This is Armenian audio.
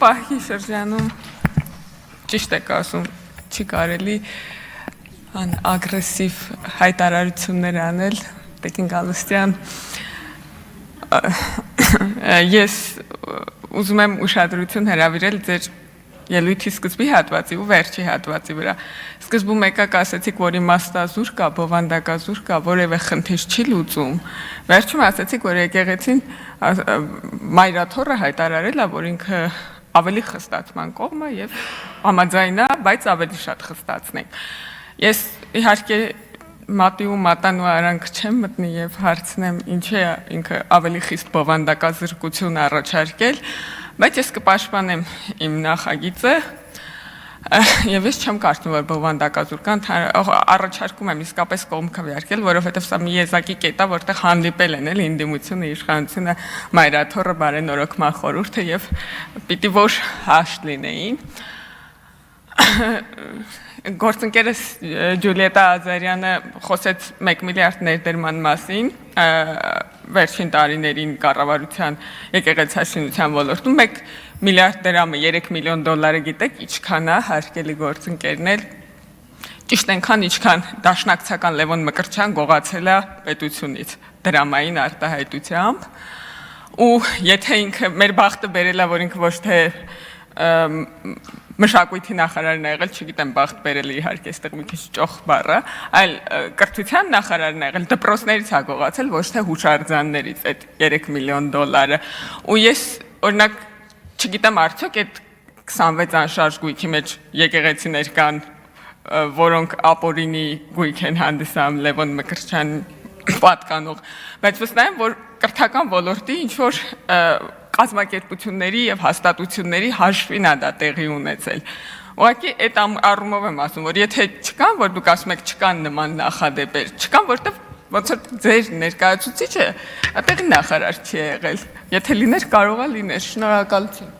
պահի շրջանում ճիշտ եք ասում, չի կարելի ագրեսիվ հայտարարություններ անել, Տիկին Գալստյան, ես ուզում եմ ուշադրություն հրավիրել ձեր ելույթի սկզբի հատվածի ու վերջի հատվածի վրա։ Սկզբում եկաք ասացիք, որ իմաստազուր կա, բովանդակազուր կա, որևէ խնդիր չի լուծում։ Վերջում ասացիք, որ եկեղեցին մայրաթոռը հայտարարել է, որ ինքը ավելի խստացման կողմը եւ համաձայն է, բայց ավելի շատ խստացնենք։ Ես իհարկե մատի ու մատանու արանք չեմ մտնի եւ հարցնեմ, ինչ է ինքը ավելի խիստ բովանդակազրկություն առաջարկել, բայց ես կպաշտպանեմ իմ նախագիծը եւ ես չեմ կարծում, որ բովանդակազուրկան առաջարկում եմ իսկապես կողմ քվեարկել, որովհետեւ սա մի եզակի կետ է, որտեղ հանդիպել են էլ ինդիմությունը, իշխանությունը, մայրաթոռը, բարենորոգման խորհուրդը եւ պիտի որ հաշտ լինեին։ Գործընկերս Ջուլիետա Ազարյանը խոսեց 1 միլիարդ ներդրման մասին վերջին տարիներին կառավարության եկեղեցաշինության ոլորտում 1 միլիարդ դրամը 3 միլիոն դոլարը գիտեք ինչքան է հարկելի գործընկերներ ճիշտ այնքան ինչքան դաշնակցական Լևոն Մկրտչյան գողացել է պետությունից դրամային արտահայտությամբ ու եթե ինքը մեր բախտը բերել է որ ինքը ոչ թե մշակույթի նախարարն է եղել, չգիտեմ բախտ բերել իհարկե այստեղ մի քիչ ճոխ բառը, այլ կրթության նախարարն է եղել, դպրոցներից է գողացել, ոչ թե հուշարձաններից այդ 3 միլիոն դոլարը։ Ու ես օրինակ չգիտեմ արդյոք այդ 26 անշարժ գույքի մեջ եկեղեցիներ կան, որոնք ապօրինի գույք են հանդիսանում Լևոն Մկրտչյան պատկանող, բայց վստահ եմ, որ կրթական ոլորտի ինչ որ կազմակերպությունների եւ հաստատությունների հաշվին է դա տեղի ունեցել։ Ուղղակի այդ առումով եմ ասում, որ եթե չկան, որ դուք ասում եք չկան նման նախադեպեր, չկան, որտեղ ոնց որ ձեր ներկայացուցիչը այդտեղի նախարար չի եղել։ Եթե լիներ, կարող է լիներ։ Շնորհակալություն։